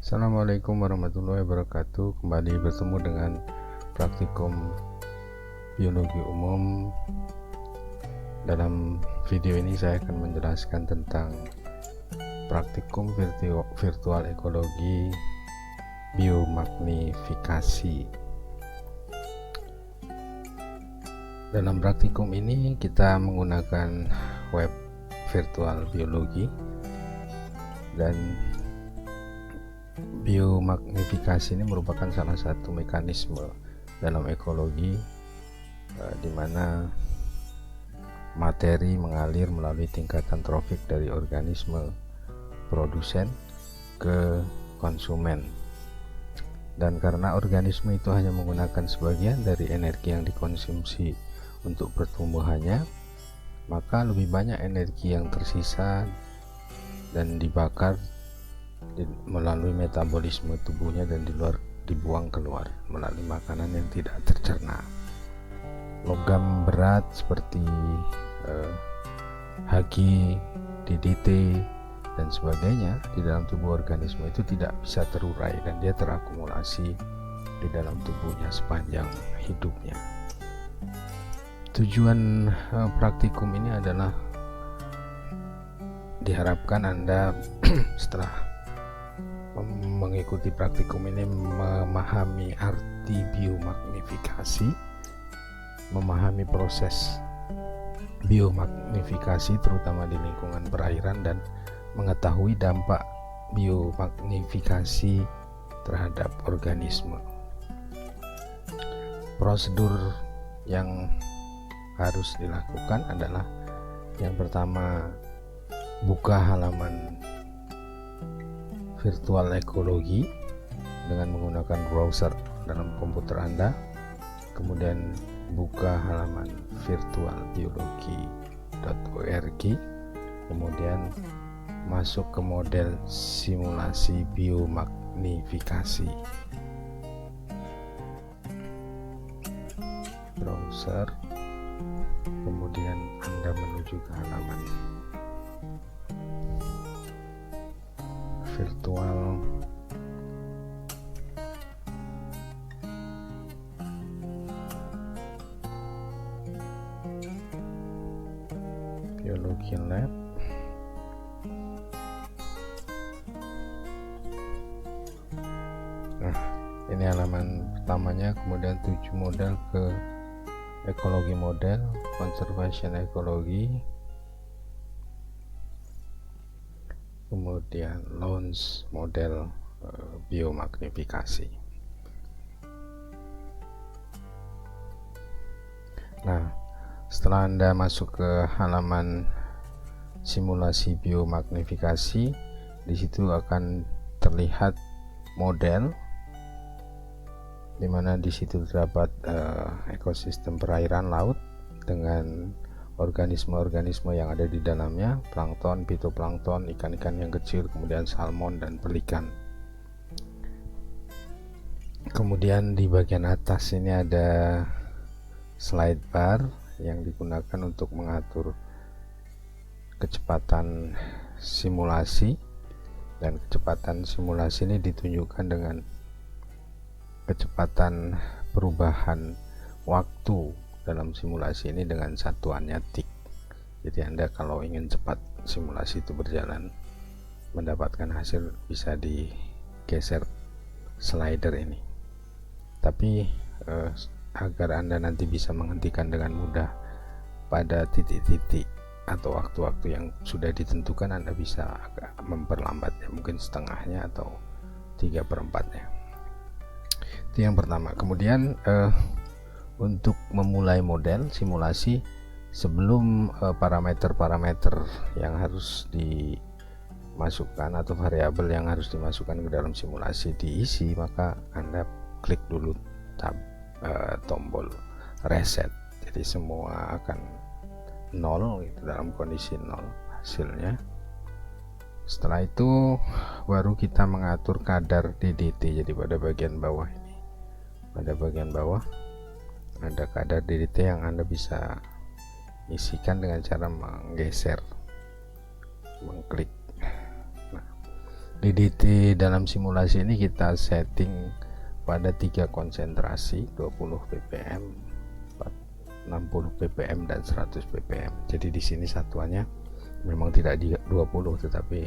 Assalamualaikum warahmatullahi wabarakatuh. Kembali bertemu dengan praktikum biologi umum. Dalam video ini saya akan menjelaskan tentang praktikum virtual ekologi biomagnifikasi. Dalam praktikum ini kita menggunakan web virtual biologi, dan biomagnifikasi ini merupakan salah satu mekanisme dalam ekologi di mana materi mengalir melalui tingkatan trofik dari organisme produsen ke konsumen. Dan karena organisme itu hanya menggunakan sebagian dari energi yang dikonsumsi untuk pertumbuhannya, maka lebih banyak energi yang tersisa dan dibakar melalui metabolisme tubuhnya dan dibuang keluar melalui makanan yang tidak tercerna. Logam berat seperti Hg, DDT dan sebagainya di dalam tubuh organisme itu tidak bisa terurai dan dia terakumulasi di dalam tubuhnya sepanjang hidupnya. Tujuan praktikum ini adalah diharapkan Anda setelah mengikuti praktikum ini memahami arti biomagnifikasi, memahami proses biomagnifikasi terutama di lingkungan perairan, dan mengetahui dampak biomagnifikasi terhadap organisme. Prosedur yang harus dilakukan adalah yang pertama, buka halaman virtual ekologi dengan menggunakan browser dalam komputer Anda, kemudian buka halaman virtualbiologi.org, kemudian masuk ke model simulasi biomagnifikasi. Browser, kemudian Anda menuju ke halaman virtual biologi lab. Nah, ini halaman pertamanya, kemudian 7 model ke ekologi model, conservation ekologi, kemudian launch model biomagnifikasi. Nah, setelah Anda masuk ke halaman simulasi biomagnifikasi, di situ akan terlihat model, di mana di situ terdapat ekosistem perairan laut dengan organisme-organisme yang ada di dalamnya, plankton, fitoplankton, ikan-ikan yang kecil, kemudian salmon dan pelikan. Kemudian di bagian atas ini ada slide bar yang digunakan untuk mengatur kecepatan simulasi, dan kecepatan simulasi ini ditunjukkan dengan kecepatan perubahan waktu dalam simulasi ini dengan satuannya tik. Jadi Anda kalau ingin cepat simulasi itu berjalan, mendapatkan hasil, bisa digeser slider ini. Tapi agar Anda nanti bisa menghentikan dengan mudah pada titik-titik atau waktu-waktu yang sudah ditentukan, Anda bisa agak memperlambatnya, mungkin setengahnya atau 3/4-nya. Itu yang pertama. Kemudian untuk memulai model simulasi, sebelum parameter-parameter yang harus dimasukkan atau variabel yang harus dimasukkan ke dalam simulasi diisi, maka Anda klik dulu tombol reset. Jadi semua akan 0 gitu, dalam kondisi 0 hasilnya. Setelah itu baru kita mengatur kadar DDT. Jadi pada bagian bawah ini, pada bagian bawah ada kadar DDT yang Anda bisa isikan dengan cara menggeser, mengklik. Nah, DDT dalam simulasi ini kita setting pada 3 konsentrasi, 20 ppm, 60 ppm dan 100 ppm. Jadi di sini satuannya memang tidak di 20 tetapi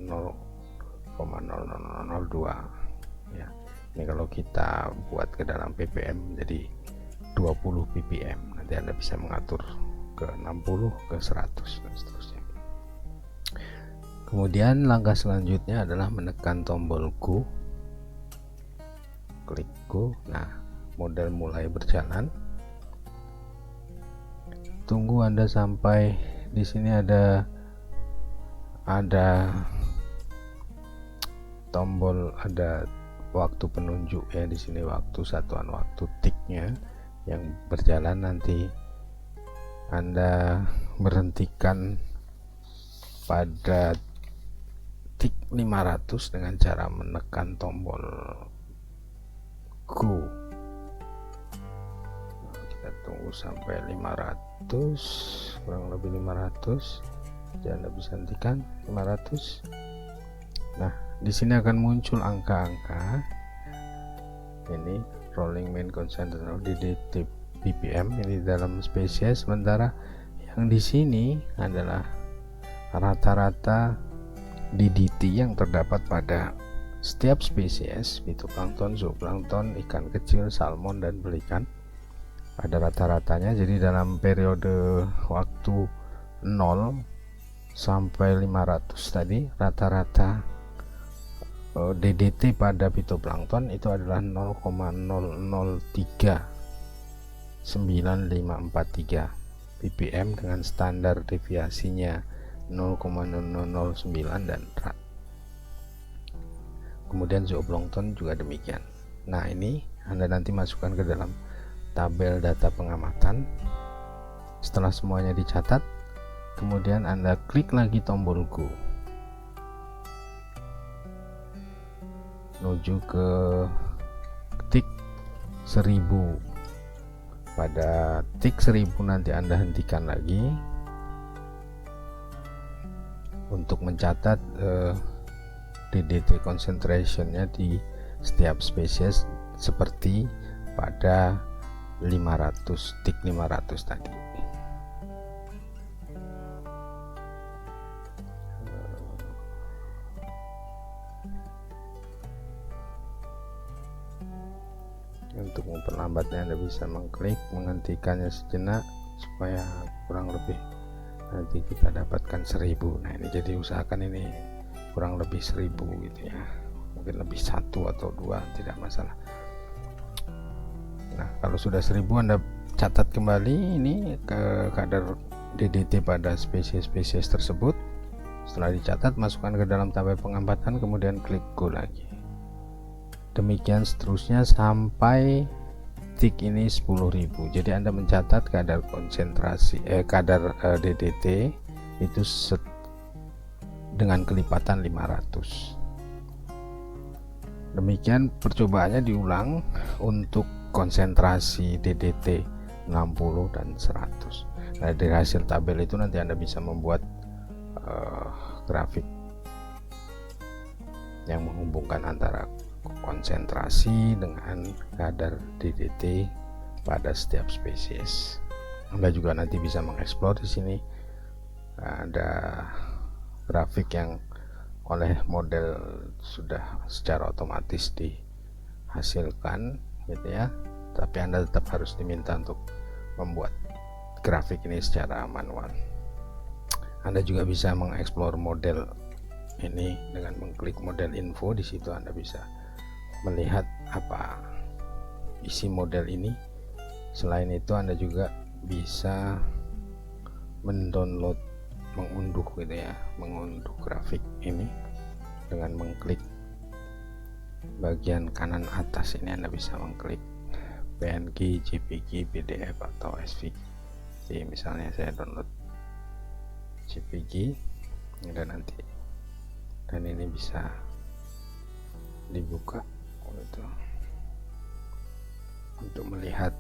0,0002 ya. Ini kalau kita buat ke dalam ppm jadi 20 ppm. Nanti Anda bisa mengatur ke 60, ke 100 dan seterusnya. Kemudian langkah selanjutnya adalah menekan tombol go, klik go. Nah, model mulai berjalan. Tunggu Anda sampai di sini ada tombol, ada waktu penunjuk ya, di sini waktu, satuan waktu tiknya yang berjalan. Nanti Anda berhentikan pada tik 500 dengan cara menekan tombol go. Kita tunggu sampai 500, kurang lebih 500. Jadi Anda bisa hentikan 500. Nah, di sini akan muncul angka-angka ini, rolling mean constant DDT ppm ini dalam spesies, sementara yang di sini adalah rata-rata DDT yang terdapat pada setiap spesies, fitoplankton, zooplankton, ikan kecil, salmon dan belikan. Ada rata-ratanya. Jadi dalam periode waktu 0 sampai 500 tadi, rata-rata DDT pada fitoplankton itu adalah 0,0039543 ppm dengan standar deviasinya 0,009 dan kemudian zooplankton juga demikian. Nah, ini Anda nanti masukkan ke dalam tabel data pengamatan. Setelah semuanya dicatat, kemudian Anda klik lagi tombol go, menuju ke tik 1000. Pada tik 1000 nanti Anda hentikan lagi untuk mencatat DDT concentrationnya di setiap spesies seperti pada 500, tik 500 tadi. Untuk memperlambatnya Anda bisa mengklik menghentikannya sejenak supaya kurang lebih nanti kita dapatkan 1000. Nah, ini jadi usahakan ini kurang lebih 1000 gitu ya, mungkin lebih 1 atau 2 tidak masalah. Nah, kalau sudah 1000 Anda catat kembali ini ke kadar DDT pada spesies-spesies tersebut. Setelah dicatat, masukkan ke dalam tabel pengamatan, kemudian klik go lagi. Demikian seterusnya sampai tik ini 10.000. Jadi Anda mencatat kadar konsentrasi kadar DDT itu dengan kelipatan 500. Demikian percobaannya diulang untuk konsentrasi DDT 60 dan 100. Nah, dari hasil tabel itu nanti Anda bisa membuat grafik yang menghubungkan antara konsentrasi dengan kadar DDT pada setiap spesies. Anda juga nanti bisa mengeksplor di sini. Ada grafik yang oleh model sudah secara otomatis dihasilkan gitu ya. Tapi Anda tetap harus diminta untuk membuat grafik ini secara manual. Anda juga bisa mengeksplor model ini dengan mengklik model info. Di situ Anda bisa melihat apa isi model ini. Selain itu Anda juga bisa mendownload, mengunduh gitu ya, mengunduh grafik ini dengan mengklik bagian kanan atas ini. Anda bisa mengklik PNG, JPG, PDF atau SVG. Jadi misalnya saya download JPG dan nanti, dan ini bisa dibuka gitu, untuk melihat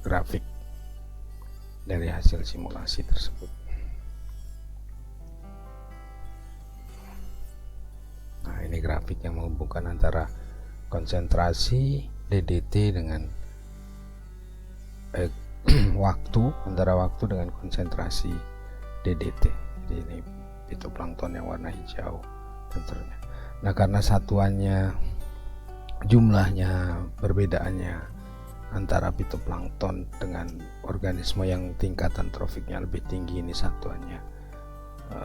grafik dari hasil simulasi tersebut. grafik yang menghubungkan antara konsentrasi DDT dengan antara waktu dengan konsentrasi DDT. Jadi ini fitoplankton yang warna hijau dan seterusnya. Nah, karena satuannya, jumlahnya, perbedaannya antara fitoplankton dengan organisme yang tingkatan trofiknya lebih tinggi, ini satuannya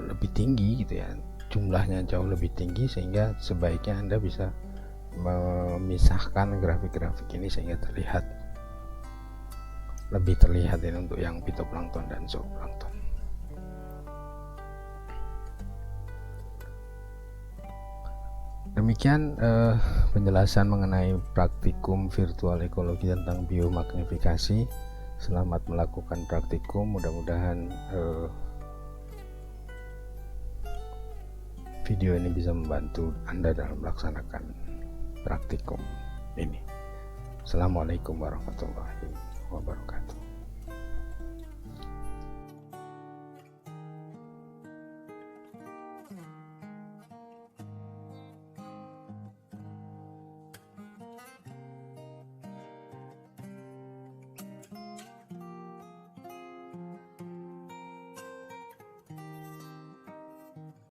lebih tinggi gitu ya, jumlahnya jauh lebih tinggi, sehingga sebaiknya Anda bisa memisahkan grafik-grafik ini sehingga lebih terlihat ini untuk yang fitoplankton dan zooplankton. Demikian penjelasan mengenai praktikum virtual ekologi tentang biomagnifikasi. Selamat melakukan praktikum, mudah-mudahan video ini bisa membantu Anda dalam melaksanakan praktikum ini. Assalamualaikum warahmatullahi wabarakatuh.